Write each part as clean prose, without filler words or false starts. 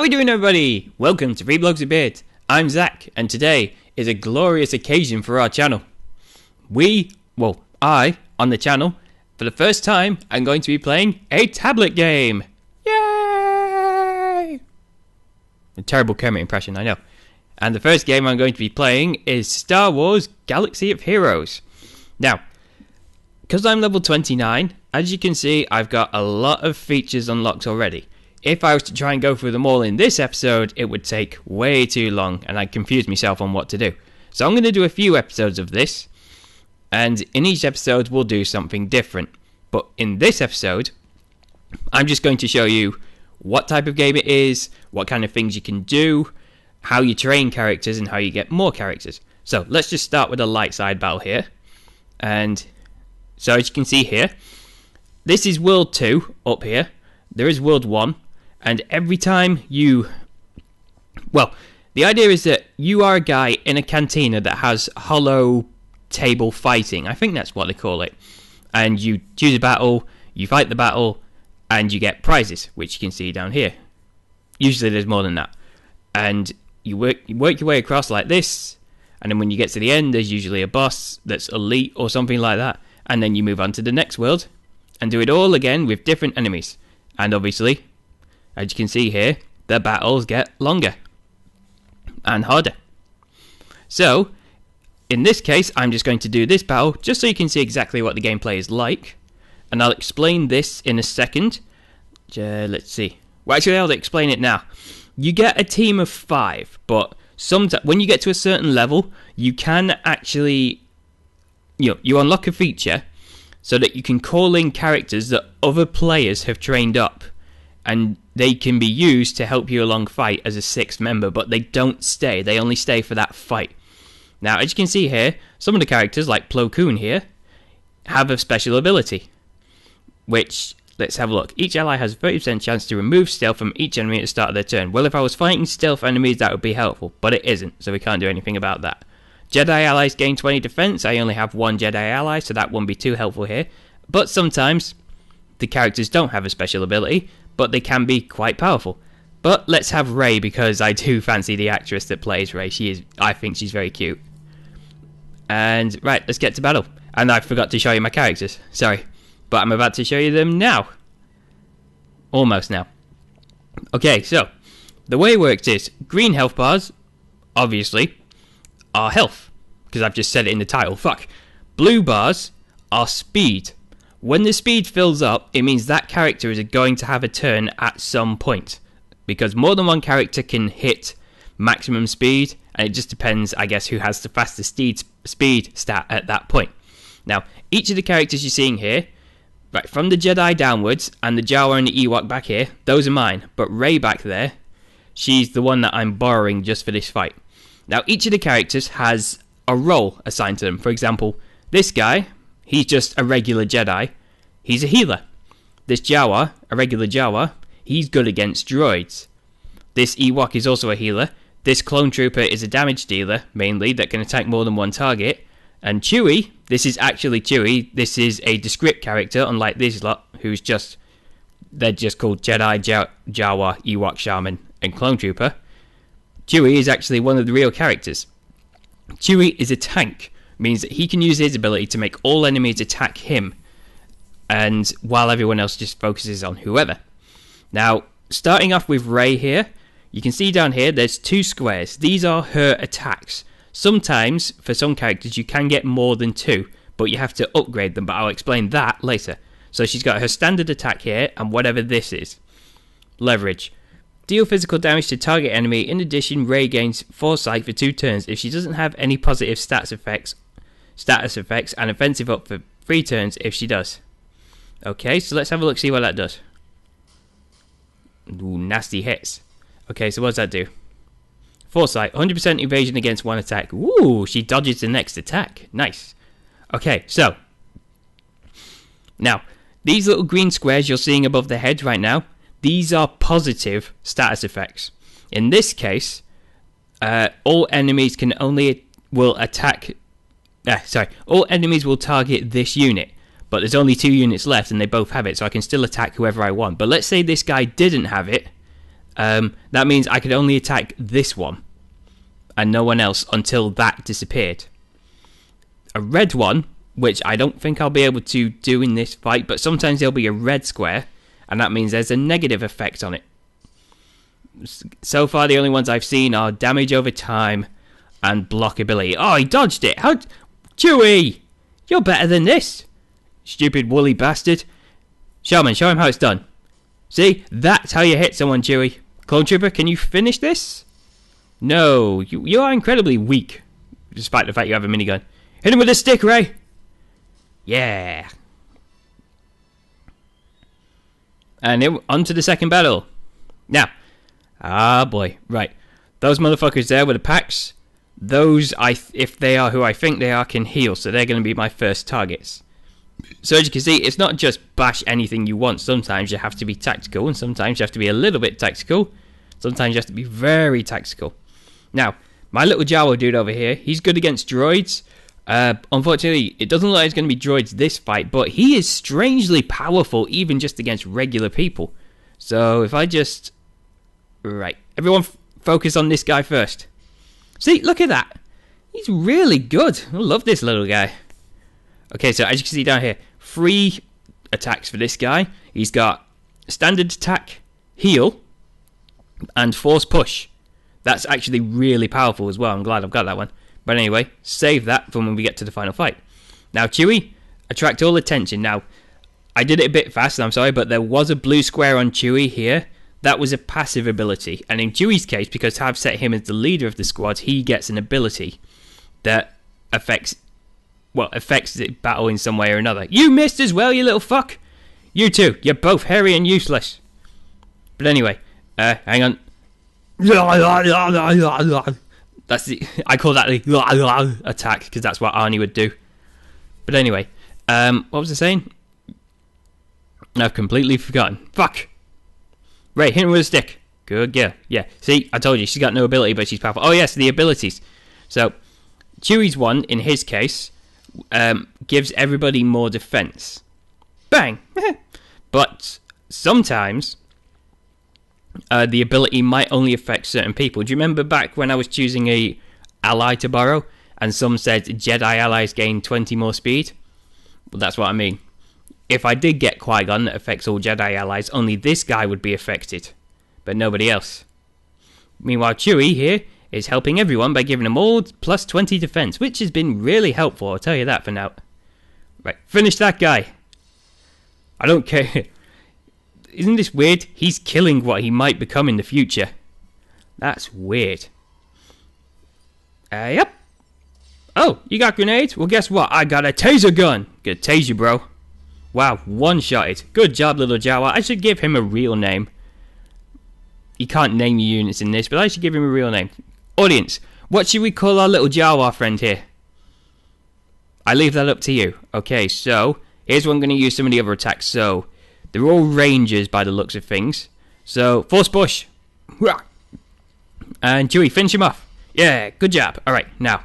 we doing, everybody? Welcome to 3 Blogs a Beard. I'm Zach, and today is a glorious occasion for our channel. I, on the channel, for the first time, I'm going to be playing a tablet game. Yay! A terrible Kermit impression, I know. And the first game I'm going to be playing is Star Wars Galaxy of Heroes. Now, because I'm level 29, as you can see, I've got a lot of features unlocked already. If I was to try and go through them all in this episode, it would take way too long, and I'd confuse myself on what to do. So I'm going to do a few episodes of this, and in each episode we'll do something different. But in this episode, I'm just going to show you what type of game it is, what kind of things you can do, how you train characters, and how you get more characters. So let's just start with a light side battle here. And so as you can see here, this is World 2 up here. There is World 1. And every time you... Well, the idea is that you are a guy in a cantina that has holo table fighting. I think that's what they call it. And you choose a battle, you fight the battle, and you get prizes, which you can see down here. Usually there's more than that. And you work your way across like this, and then when you get to the end, there's usually a boss that's elite or something like that. And then you move on to the next world, and do it all again with different enemies. And obviously, as you can see here, the battles get longer and harder. So, in this case, I'm just going to do this battle just so you can see exactly what the gameplay is like. And I'll explain this in a second. Let's see. Well, actually, I'll explain it now. You get a team of 5, but when you get to a certain level, you can actually... You unlock a feature so that you can call in characters that other players have trained up, and they can be used to help you along fight as a 6th member, but they don't stay. They only stay for that fight. Now, as you can see here, some of the characters, like Plo Koon here, have a special ability, which, let's have a look. Each ally has a 30% chance to remove stealth from each enemy at the start of their turn. Well, if I was fighting stealth enemies, that would be helpful, but it isn't, so we can't do anything about that. Jedi allies gain 20 defense. I only have 1 Jedi ally, so that won't be too helpful here. But sometimes the characters don't have a special ability, but they can be quite powerful. But let's have Rey, because I do fancy the actress that plays Rey. I think she's very cute. And right, let's get to battle. And I forgot to show you my characters. Sorry, but I'm about to show you them now. Almost now. Okay, so the way it works is green health bars, obviously, are health, because I've just said it in the title. Fuck. Blue bars are speed. When the speed fills up, it means that character is going to have a turn at some point, because more than one character can hit maximum speed, and it just depends, I guess, who has the fastest speed stat at that point. Now, each of the characters you're seeing here, right from the Jedi downwards, and the Jawa and the Ewok back here, those are mine. But Rey back there, she's the one that I'm borrowing just for this fight. Now, each of the characters has a role assigned to them. For example, this guy, he's just a regular Jedi. He's a healer. This Jawa, a regular Jawa, he's good against droids. This Ewok is also a healer. This clone trooper is a damage dealer, mainly, that can attack more than one target. And Chewie, this is actually Chewie. This is a descript character, unlike this lot, they're just called Jedi, Jawa, Ewok, Shaman, and clone trooper. Chewie is actually one of the real characters. Chewie is a tank, means that he can use his ability to make all enemies attack him, and while everyone else just focuses on whoever. Now, starting off with Rey here, you can see down here there's 2 squares. These are her attacks. Sometimes, for some characters, you can get more than 2, but you have to upgrade them, but I'll explain that later. So she's got her standard attack here, and whatever this is. Leverage. Deal physical damage to target enemy. In addition, Rey gains foresight for 2 turns if she doesn't have any positive status effects, and offensive up for 3 turns if she does. Okay, so let's have a look, see what that does. Ooh, nasty hits. Okay, so what does that do? Foresight, 100% evasion against 1 attack. Ooh, she dodges the next attack. Nice. Okay, so now these little green squares you're seeing above the head right now, these are positive status effects. In this case, all enemies will target this unit, but there's only 2 units left and they both have it, so I can still attack whoever I want. But let's say this guy didn't have it, that means I could only attack this one and no one else until that disappeared. A red one, which I don't think I'll be able to do in this fight, but sometimes there'll be a red square, and that means there's a negative effect on it. So far, the only ones I've seen are damage over time and blockability. Oh, he dodged it. How? Chewie! You're better than this. Stupid woolly bastard. Shaman, show him how it's done. See? That's how you hit someone, Chewie. Clone Trooper, can you finish this? No. You are incredibly weak, despite the fact you have a minigun. Hit him with a stick, Ray. Yeah. And on to the second battle. Now. Ah, boy. Right. Those motherfuckers there with the packs, those, if they are who I think they are, can heal. So they're going to be my first targets. So as you can see, it's not just bash anything you want. Sometimes you have to be tactical, and sometimes you have to be a little bit tactical. Sometimes you have to be very tactical. Now, my little Jawa dude over here, he's good against droids. Unfortunately, it doesn't look like it's going to be droids this fight, but he is strangely powerful even just against regular people. So if I just... Right, everyone focus on this guy first. See, look at that. He's really good. I love this little guy. Okay, so as you can see down here, 3 attacks for this guy. He's got standard attack, heal, and force push. That's actually really powerful as well. I'm glad I've got that one. But anyway, save that for when we get to the final fight. Now, Chewie, attract all attention. Now, I did it a bit fast, I'm sorry, but there was a blue square on Chewie here. That was a passive ability. And in Chewie's case, because I've set him as the leader of the squad, he gets an ability that affects the battle in some way or another. You missed as well, you little fuck. You two, you're both hairy and useless. But anyway, hang on. That's I call that the attack because that's what Arnie would do. But anyway, what was I saying? I've completely forgotten. Fuck. Right, hit him with a stick. Good girl. Yeah. See, I told you she's got no ability, but she's powerful. Oh yes, the abilities. So, Chewie's one in his case gives everybody more defense. Bang. But sometimes the ability might only affect certain people. Do you remember back when I was choosing a ally to borrow, and some said Jedi allies gain 20 more speed? Well, that's what I mean. If I did get Qui-Gon that affects all Jedi allies, only this guy would be affected, but nobody else. Meanwhile, Chewie here is helping everyone by giving them all plus 20 defense, which has been really helpful, I'll tell you that for now. Right, finish that guy. I don't care. Isn't this weird? He's killing what he might become in the future. That's weird. Yep. Oh, you got grenades? Well, guess what? I got a taser gun. Good tase you, bro. Wow, one-shotted. Good job, little Jawa. I should give him a real name. You can't name your units in this, but I should give him a real name. Audience, what should we call our little Jawa friend here? I leave that up to you. Okay, so here's where I'm going to use some of the other attacks. So they're all rangers by the looks of things. So force push. And Chewie, finish him off. Yeah, good job. All right, now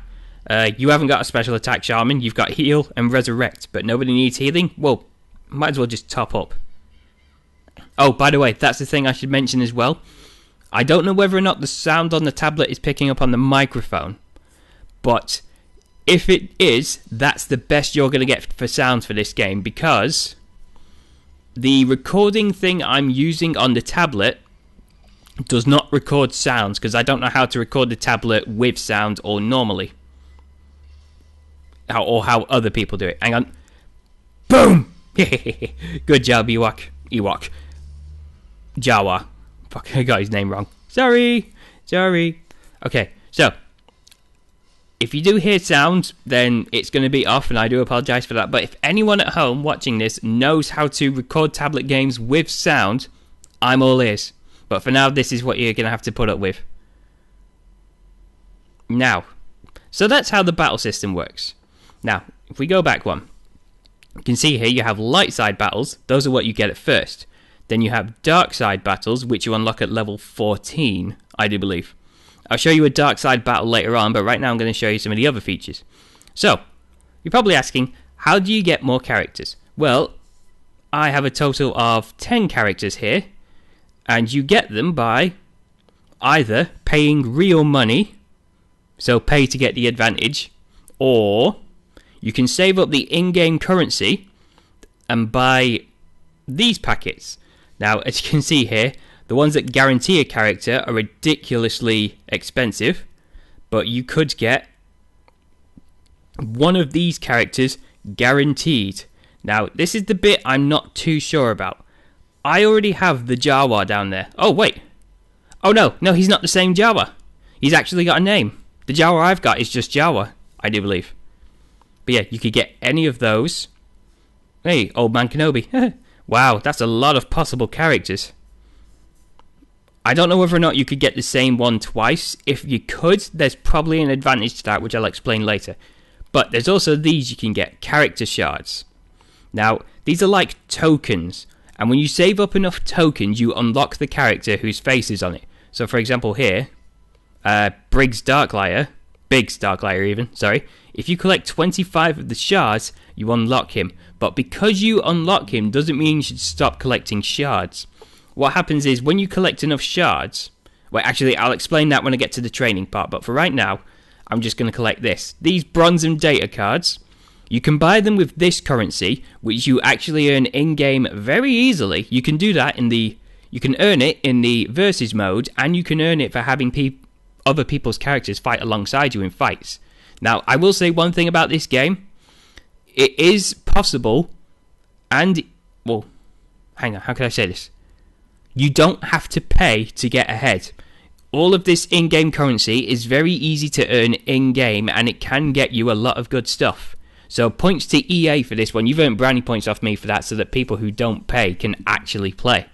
you haven't got a special attack, Shaman. You've got heal and resurrect, but nobody needs healing. Well, might as well just top up. Oh, by the way, that's the thing I should mention as well. I don't know whether or not the sound on the tablet is picking up on the microphone, but if it is, that's the best you're going to get for sound for this game, because the recording thing I'm using on the tablet does not record sounds, because I don't know how to record the tablet with sound or normally. Or how other people do it. Hang on. Boom! Good job, Ewok. Jawa. Fuck, I got his name wrong. Sorry. Okay, so if you do hear sounds, then it's going to be off, and I do apologise for that. But if anyone at home watching this knows how to record tablet games with sound, I'm all ears. But for now, this is what you're going to have to put up with. Now, so that's how the battle system works. Now, if we go back one, you can see here you have light side battles. Those are what you get at first. Then you have dark side battles, which you unlock at level 14, I do believe. I'll show you a dark side battle later on, but right now I'm going to show you some of the other features. So, you're probably asking, how do you get more characters? Well, I have a total of 10 characters here, and you get them by either paying real money, so pay to get the advantage, or you can save up the in-game currency and buy these packets. Now, as you can see here, the ones that guarantee a character are ridiculously expensive, but you could get one of these characters guaranteed. Now, this is the bit I'm not too sure about. I already have the Jawa down there. Oh, wait. Oh, no, he's not the same Jawa. He's actually got a name. The Jawa I've got is just Jawa, I do believe. But yeah, you could get any of those. Hey, Old Man Kenobi. Wow, that's a lot of possible characters. I don't know whether or not you could get the same one twice. If you could, there's probably an advantage to that, which I'll explain later. But there's also these you can get, character shards. Now, these are like tokens. And when you save up enough tokens, you unlock the character whose face is on it. So, for example, here, Biggs Darklighter even, sorry. If you collect 25 of the shards, you unlock him. But because you unlock him doesn't mean you should stop collecting shards. What happens is when you collect enough shards... Well, actually, I'll explain that when I get to the training part. But for right now, I'm just going to collect this. These bronze and data cards, you can buy them with this currency, which you actually earn in-game very easily. You can do that in the... You can earn it in the versus mode, and you can earn it for having other people's characters fight alongside you in fights. Now, I will say one thing about this game. It is possible, and... Well, hang on, how can I say this? You don't have to pay to get ahead. All of this in-game currency is very easy to earn in-game, and it can get you a lot of good stuff. So points to EA for this one. You've earned brownie points off me for that, so that people who don't pay can actually play.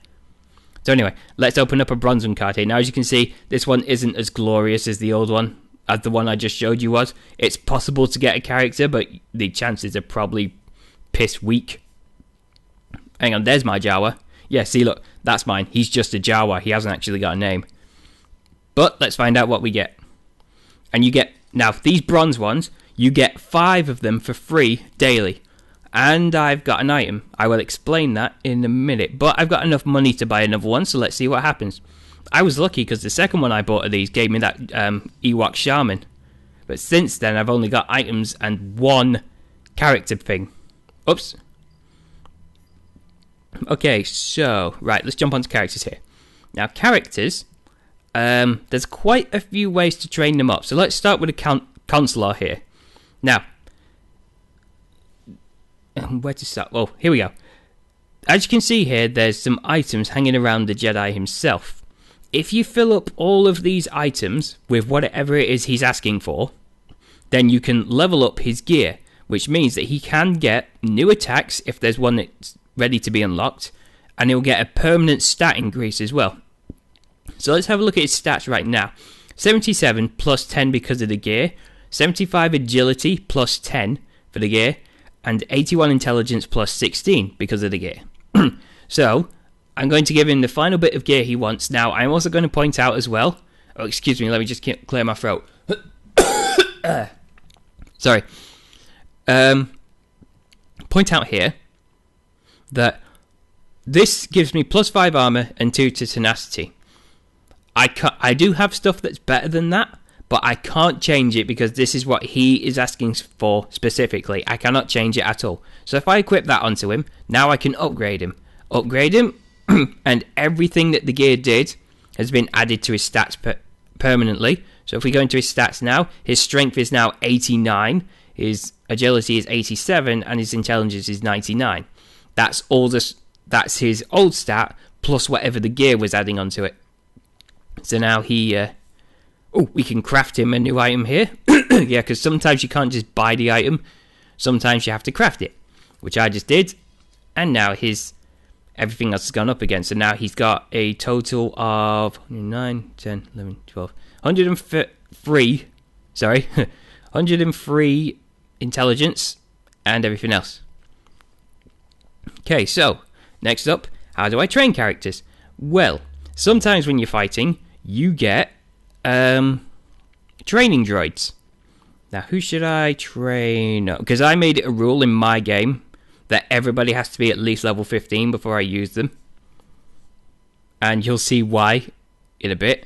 So anyway, let's open up a bronze one card here. Now, as you can see, this one isn't as glorious as the old one, as the one I just showed you was. It's possible to get a character, but the chances are probably piss weak. Hang on, there's my Jawa. Yeah, see, look, that's mine. He's just a Jawa. He hasn't actually got a name. But let's find out what we get. And you get, now, these bronze ones, you get 5 of them for free daily. And I've got an item. I will explain that in a minute. But I've got enough money to buy another one, so let's see what happens. I was lucky because the second one I bought of these gave me that Ewok Shaman. But since then, I've only got items and one character thing. Oops. Okay, so, right, let's jump onto characters here. Now, characters, there's quite a few ways to train them up. So let's start with a consular here. Now, where to start? Oh, here we go. As you can see here, there's some items hanging around the Jedi himself. If you fill up all of these items with whatever it is he's asking for, then you can level up his gear, which means that he can get new attacks if there's one that's ready to be unlocked, and he'll get a permanent stat increase as well. So let's have a look at his stats right now. 77 plus 10 because of the gear, 75 agility plus 10 for the gear, and 81 intelligence plus 16 because of the gear. So, I'm going to give him the final bit of gear he wants. Now, I'm also going to point out as well... Oh, excuse me, let me just clear my throat. Sorry. Point out here that this gives me plus 5 armor and 2 to tenacity. I do have stuff that's better than that, but I can't change it because this is what he is asking for specifically. I cannot change it at all. So if I equip that onto him, now I can upgrade him. And everything that the gear did has been added to his stats permanently. So if we go into his stats now, his strength is now 89, his agility is 87, and his intelligence is 99. That's his old stat plus whatever the gear was adding onto it. So now we can craft him a new item here. Yeah, because sometimes you can't just buy the item. Sometimes you have to craft it, which I just did. And now everything else has gone up again. So now he's got a total of 9, 10, 11, 12, 103, sorry, 103 intelligence and everything else. Okay, so next up, how do I train characters? Well, sometimes when you're fighting, you get training droids. Now, who should I train? Because I made it a rule in my game that everybody has to be at least level 15 before I use them. And you'll see why in a bit.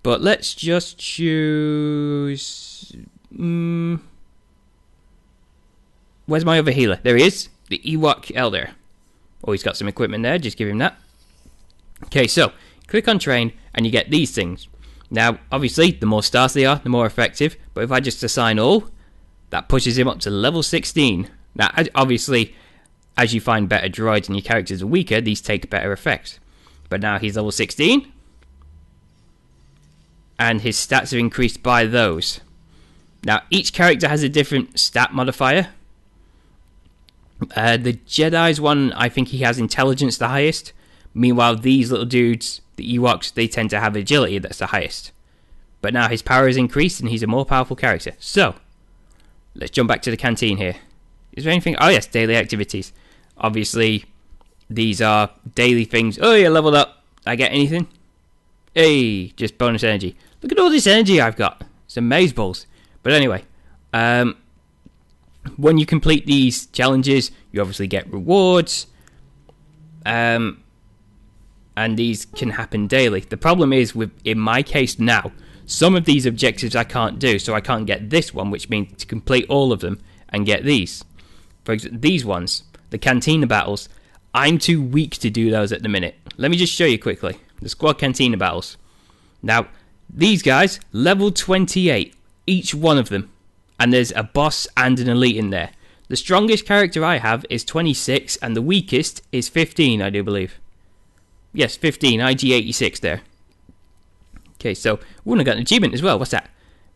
But let's just choose... where's my other healer? There he is. The Ewok Elder. Oh, he's got some equipment there. Just give him that. Okay, so click on train and you get these things. Now, obviously, the more stars they are, the more effective. But if I just assign all, that pushes him up to level 16. Now, obviously, as you find better droids and your characters are weaker, these take better effects. But now he's level 16. And his stats are increased by those. Now, each character has a different stat modifier. The Jedi's one, I think he has intelligence the highest. Meanwhile, these little dudes, the Ewoks, they tend to have agility that's the highest. But now his power is increased and he's a more powerful character. So, let's jump back to the canteen here. Is there anything? Oh yes, daily activities. Obviously, these are daily things. Oh, yeah, leveled up. I get anything? Hey, just bonus energy. Look at all this energy I've got. It's amazeballs. But anyway, when you complete these challenges, you obviously get rewards. And these can happen daily. The problem is, in my case now, some of these objectives I can't do, so I can't get this one, which means to complete all of them and get these. For example, these ones, the Cantina battles, I'm too weak to do those at the minute. Let me just show you quickly. The Squad Cantina battles. Now, these guys, level 28, each one of them. And there's a boss and an elite in there. The strongest character I have is 26, and the weakest is 15, I do believe. Yes, 15, IG86 there. Okay, so, ooh, I got an achievement as well. What's that?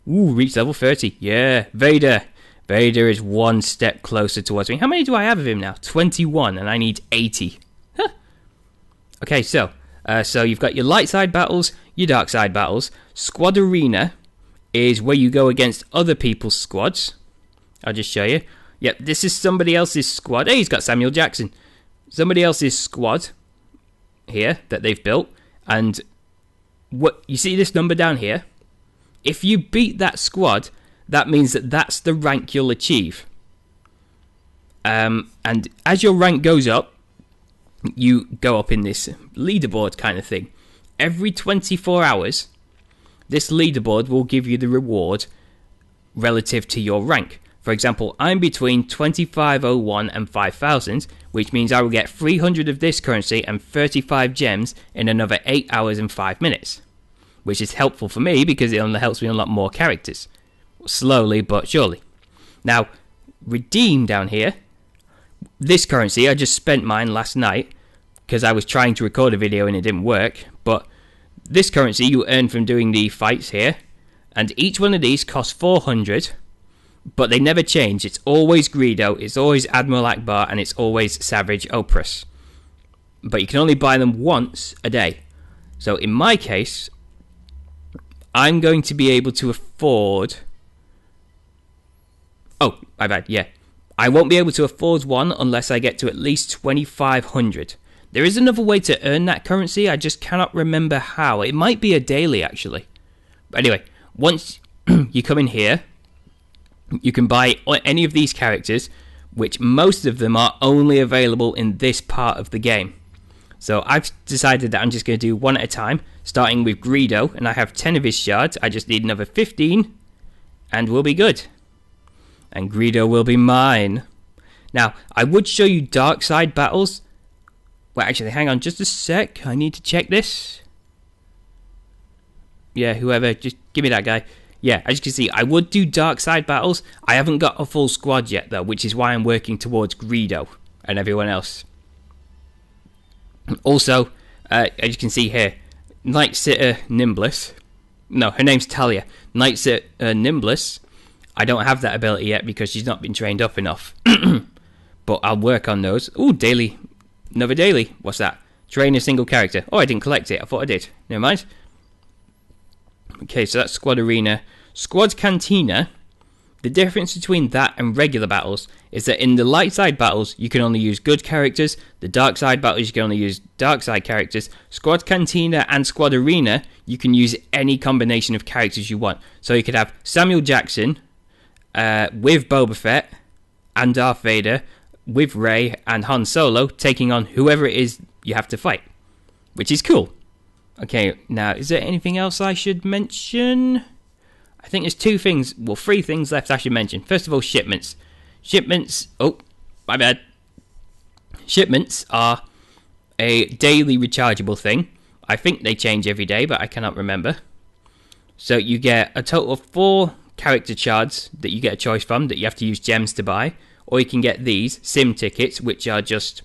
Ooh, reach level 30. Yeah, Vader. Vader is one step closer towards me. How many do I have of him now? 21, and I need 80. Huh. Okay, so you've got your light side battles, your dark side battles. Squad Arena is where you go against other people's squads. I'll just show you. Yep, this is somebody else's squad. Hey, he's got Samuel Jackson. Somebody else's squad here that they've built, and what you see this number down here, if you beat that squad, that means that that's the rank you'll achieve. And as your rank goes up, you go up in this leaderboard kind of thing. Every 24 hours, this leaderboard will give you the reward relative to your rank. For example, I'm between 2501 and 5000, which means I will get 300 of this currency and 35 gems in another 8 hours and 5 minutes. Which is helpful for me because it helps me unlock more characters. Slowly but surely. Now, redeem down here. This currency, I just spent mine last night because I was trying to record a video and it didn't work. But this currency you earn from doing the fights here. And each one of these costs 400. But they never change. It's always Greedo, it's always Admiral Akbar, and it's always Savage Opress. But you can only buy them once a day. So in my case, I'm going to be able to afford... Oh, my bad, yeah. I won't be able to afford one unless I get to at least 2,500. There is another way to earn that currency, I just cannot remember how. It might be a daily, actually. But anyway, once you come in here, you can buy any of these characters, which most of them are only available in this part of the game. So I've decided that I'm just going to do one at a time, starting with Greedo, and I have 10 of his shards. I just need another 15, and we'll be good. And Greedo will be mine. Now, I would show you dark side battles. Well, actually, hang on just a sec. I need to check this. Yeah, whoever, just give me that guy. Yeah, as you can see, I would do dark side battles. I haven't got a full squad yet, though, which is why I'm working towards Greedo and everyone else. Also, as you can see here, Night Sitter Nimbless. No, her name's Talia. Night Sitter Nimbless. I don't have that ability yet because she's not been trained up enough. But I'll work on those. Ooh, daily. Another daily. What's that? Train a single character. Oh, I didn't collect it. I thought I did. Never mind. Okay, so that's Squad Arena. Squad Cantina, the difference between that and regular battles is that in the light side battles, you can only use good characters. The dark side battles, you can only use dark side characters. Squad Cantina and Squad Arena, you can use any combination of characters you want. So you could have Samuel Jackson with Boba Fett and Darth Vader, with Rey and Han Solo, taking on whoever it is you have to fight. Which is cool. Okay, now, is there anything else I should mention? I think there's three things left I should mention. First of all, shipments. Oh, my bad. Shipments are a daily rechargeable thing. I think they change every day, but I cannot remember. So you get a total of 4 character shards that you get a choice from that you have to use gems to buy. Or you can get these sim tickets, which are just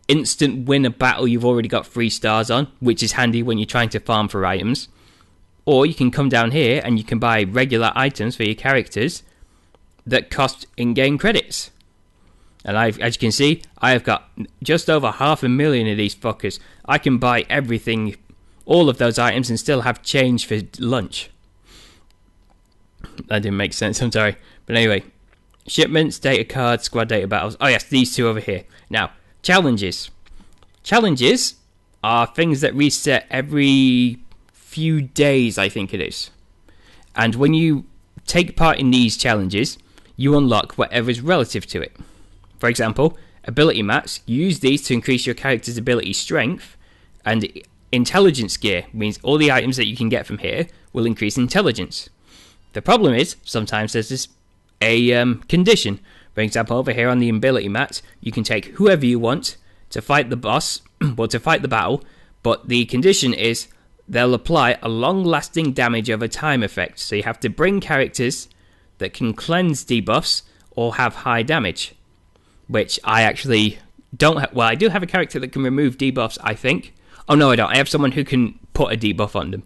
instant win a battle you've already got 3 stars on, which is handy when you're trying to farm for items. Or you can come down here and you can buy regular items for your characters that cost in-game credits. And as you can see, I have got just over 500,000 of these fuckers. I can buy everything, all of those items, and still have change for lunch. That didn't make sense, I'm sorry. But anyway, shipments, data cards, squad data battles. Oh yes, these two over here. Now, challenges. Challenges are things that reset every few days, I think it is. And when you take part in these challenges, you unlock whatever is relative to it. For example, ability mats, you use these to increase your character's ability strength, and intelligence gear means all the items that you can get from here will increase intelligence. The problem is, sometimes there's a condition. For example, over here on the ability mat, you can take whoever you want to fight the boss, or to fight the battle, but the condition is they'll apply a long-lasting damage over time effect, so you have to bring characters that can cleanse debuffs or have high damage. Which I actually don't have. Well, I do have a character that can remove debuffs, I think. Oh, no, I don't. I have someone who can put a debuff on them.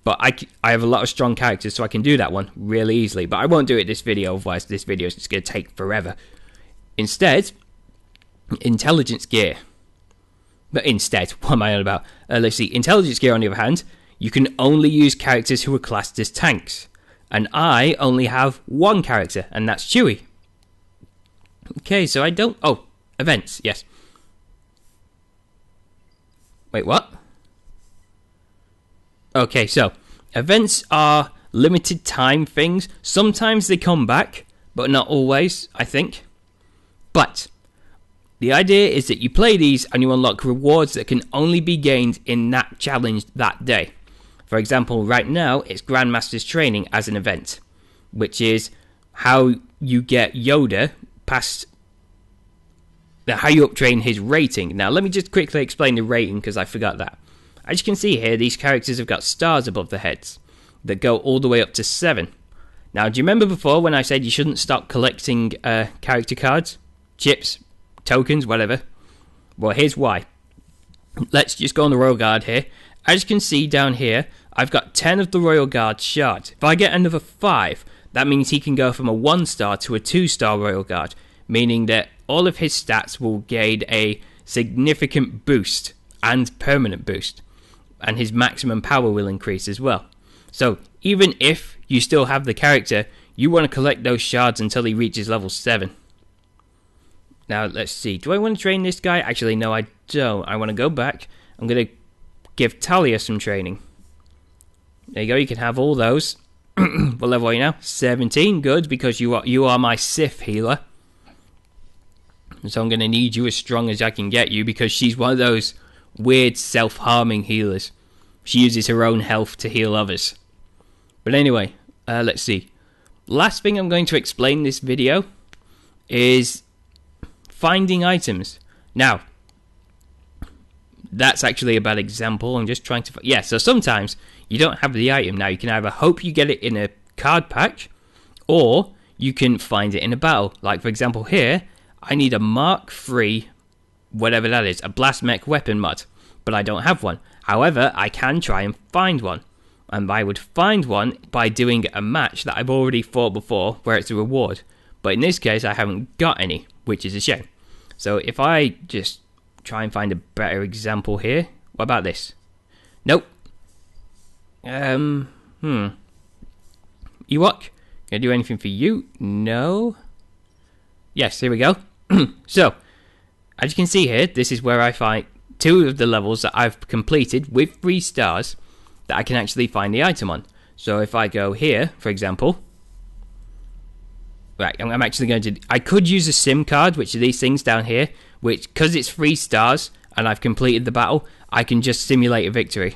But I have a lot of strong characters, so I can do that one really easily. But I won't do it this video, otherwise this video is just going to take forever. Instead, intelligence gear. But instead, what am I on about? Let's see. Intelligence gear, on the other hand, you can only use characters who are classed as tanks. And I only have one character, and that's Chewie. Okay, so I don't... Oh, events, yes. Wait, what? Okay, so events are limited time things. Sometimes they come back, but not always, I think. But the idea is that you play these and you unlock rewards that can only be gained in that challenge that day. For example, right now, it's Grandmaster's Training as an event, which is how you get Yoda past... how you uptrain his rating. Now, let me just quickly explain the rating, because I forgot that. As you can see here, these characters have got stars above their heads that go all the way up to 7. Now, do you remember before when I said you shouldn't stop collecting character cards, chips, tokens, whatever? Well, here's why. Let's just go on the Royal Guard here. As you can see down here, I've got 10 of the Royal Guard shards. If I get another 5, that means he can go from a 1-star to a 2-star Royal Guard, meaning that all of his stats will gain a significant boost and permanent boost, and his maximum power will increase as well. So even if you still have the character, you want to collect those shards until he reaches level 7. Now let's see, do I want to train this guy? Actually no, I don't. I want to go back. I'm going to give Talia some training. There you go, you can have all those. What level are you now? 17, good, because you are my Sith healer. So I'm going to need you as strong as I can get you, because she's one of those weird self-harming healers. She uses her own health to heal others. But anyway, let's see. Last thing I'm going to explain in this video is finding items. Now, that's actually a bad example. I'm just trying to... Yeah, so sometimes you don't have the item. Now, you can either hope you get it in a card pack, or you can find it in a battle. Like, for example, here, I need a Mark III, whatever that is, a blast mech weapon mod, but I don't have one. However, I can try and find one. And I would find one by doing a match that I've already fought before, where it's a reward. But in this case, I haven't got any, which is a shame. So if I just try and find a better example here. What about this? Nope. Ewok? Can I do anything for you? No. Yes, here we go. So, as you can see here, this is where I find 2 of the levels that I've completed with 3 stars that I can actually find the item on. So if I go here, for example, right, I'm actually going to... I could use a SIM card, which are these things down here, which, because it's 3 stars, and I've completed the battle, I can just simulate a victory.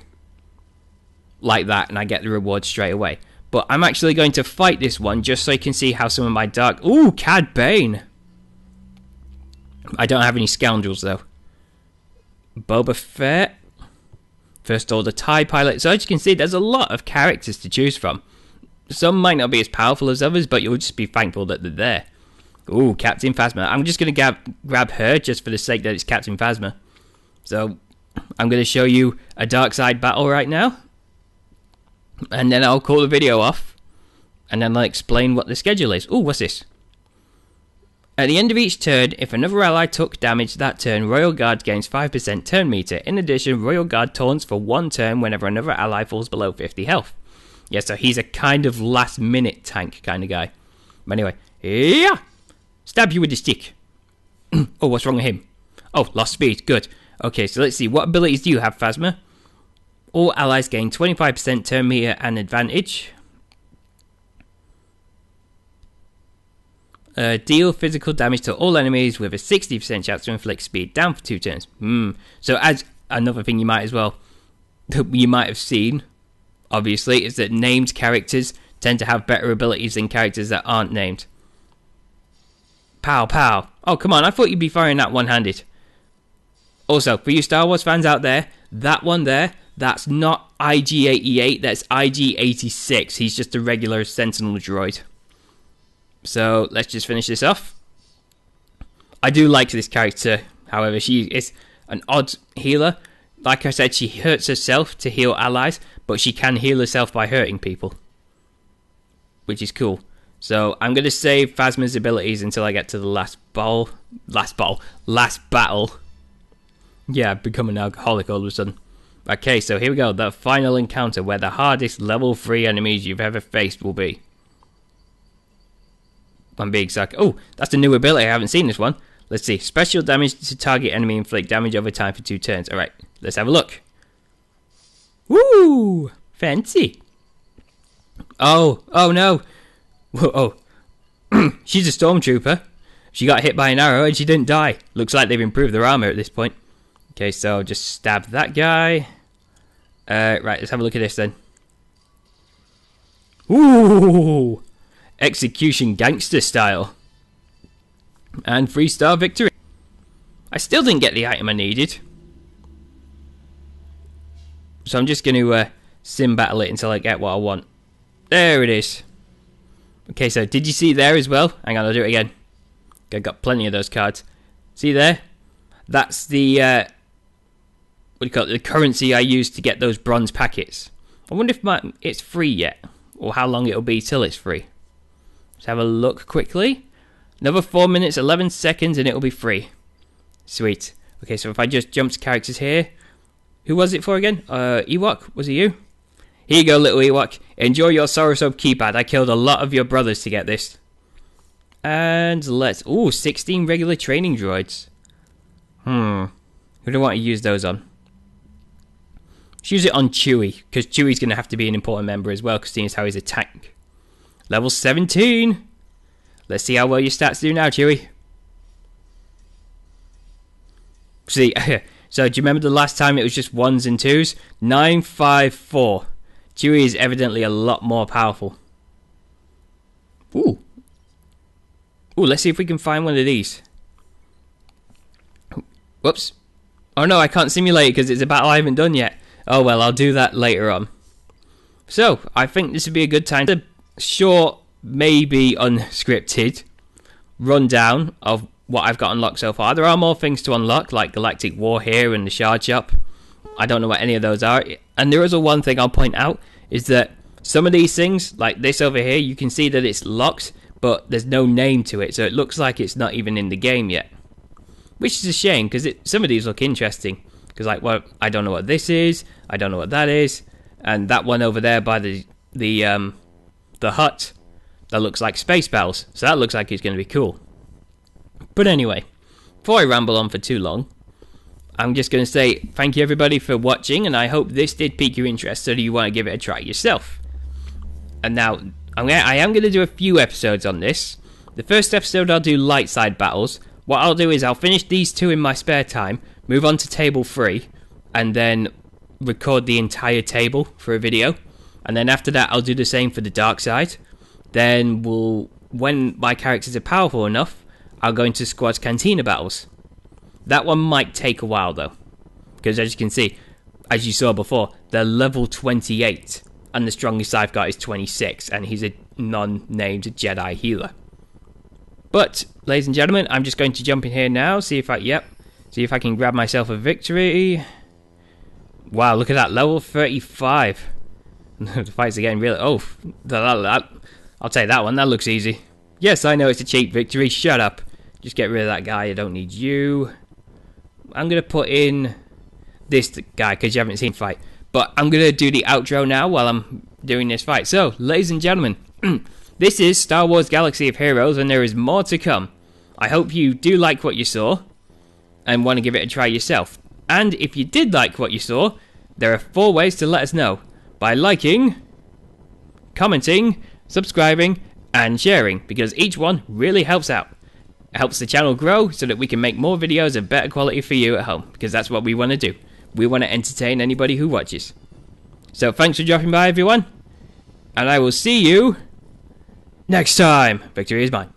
Like that, and I get the reward straight away. But I'm actually going to fight this one just so you can see how some of my dark... Ooh, Cad Bane! I don't have any scoundrels, though. Boba Fett. First Order TIE Pilot. So as you can see, there's a lot of characters to choose from. Some might not be as powerful as others, but you'll just be thankful that they're there. Ooh, Captain Phasma. I'm just going to grab her just for the sake that it's Captain Phasma. So, I'm going to show you a dark side battle right now. And then I'll call the video off. And then I'll explain what the schedule is. Ooh, what's this? At the end of each turn, if another ally took damage that turn, Royal Guard gains 5% turn meter. In addition, Royal Guard taunts for 1 turn whenever another ally falls below 50 health. Yeah, so he's a kind of last minute tank kind of guy. But anyway, yeah! Stab you with the stick. Oh, what's wrong with him? Oh, lost speed, good. Okay, so let's see, what abilities do you have, Phasma? All allies gain 25% turn meter and advantage. Deal physical damage to all enemies with a 60% chance to inflict speed down for 2 turns. So as another thing you might have seen, obviously, is that named characters tend to have better abilities than characters that aren't named. Pow pow. Oh, come on, I thought you'd be firing that one-handed. Also, for you Star Wars fans out there, that one there, that's not IG-88, that's IG-86. He's just a regular Sentinel droid. So, let's just finish this off. I do like this character, however, she is an odd healer. Like I said, she hurts herself to heal allies, but she can heal herself by hurting people. Which is cool. So, I'm going to save Phasma's abilities until I get to the last battle. Yeah, I've become an alcoholic all of a sudden. Okay, so here we go. The final encounter where the hardest level 3 enemies you've ever faced will be. I'm being suck. Oh, that's a new ability. I haven't seen this one. Let's see. Special damage to target enemy, inflict damage over time for 2 turns. Alright, let's have a look. Woo! Fancy. Oh no. Whoa, oh. She's a stormtrooper. She got hit by an arrow and she didn't die. Looks like they've improved their armor at this point. Okay, so just stab that guy. Right, let's have a look at this then. Ooh! Execution gangster style. And 3-star victory. I still didn't get the item I needed. So I'm just going to sim battle it until I get what I want. There it is. Okay, so did you see there as well? Hang on, I'll do it again. I got plenty of those cards. See there? That's the, what do you call it? The currency I used to get those bronze packets. I wonder if it's free yet. Or how long it'll be till it's free. Let's have a look quickly. Another 4 minutes, 11 seconds, and it'll be free. Sweet. Okay, so if I just jump to characters here. Who was it for again? Ewok? Was it you? Here you go, little Ewok. Enjoy your Sorosov keypad. I killed a lot of your brothers to get this. And let's... Ooh, 16 regular training droids. Who do I want to use those on? Let's use it on Chewie, because Chewie's going to have to be an important member as well, because seeing as how he's a tank. Level 17. Let's see how well your stats do now, Chewie. See, so do you remember the last time it was just 1s and 2s? 954. Chewie is evidently a lot more powerful. Ooh. Ooh, let's see if we can find one of these. Whoops. Oh no, I can't simulate it because it's a battle I haven't done yet. Oh well, I'll do that later on. So, I think this would be a good time to short, maybe unscripted rundown of what I've got unlocked so far. There are more things to unlock, like Galactic War here and the Shard Shop. I don't know what any of those are. And there is one thing I'll point out, is that some of these things, like this over here, you can see that it's locked, but there's no name to it, so it looks like it's not even in the game yet. Which is a shame, because some of these look interesting. Because, like, well, I don't know what this is, I don't know what that is, and that one over there by the hut, that looks like space battles, so that looks like it's going to be cool. But anyway, before I ramble on for too long, I'm just going to say thank you everybody for watching, and I hope this did pique your interest so that you want to give it a try yourself. And now, I am going to do a few episodes on this. The first episode I'll do light side battles. What I'll do is I'll finish these 2 in my spare time, move on to table 3, and then record the entire table for a video. And then after that, I'll do the same for the dark side. Then when my characters are powerful enough, I'll go into squads cantina battles. That one might take a while though, because as you can see, as you saw before, they're level 28, and the strongest I've got is 26, and he's a non-named Jedi healer. But, ladies and gentlemen, I'm just going to jump in here now, see if I can grab myself a victory. Wow, look at that, level 35. The fights are getting really... Oh, I'll take that one, that looks easy. Yes, I know it's a cheap victory, shut up. Just get rid of that guy, I don't need you. I'm going to put in this guy, because you haven't seen the fight. But I'm going to do the outro now while I'm doing this fight. So, ladies and gentlemen, this is Star Wars Galaxy of Heroes, and there is more to come. I hope you do like what you saw, and want to give it a try yourself. And if you did like what you saw, there are 4 ways to let us know. By liking, commenting, subscribing, and sharing, because each one really helps out. It helps the channel grow so that we can make more videos of better quality for you at home, because that's what we want to do. We want to entertain anybody who watches. So thanks for dropping by, everyone, and I will see you next time. Victory is mine.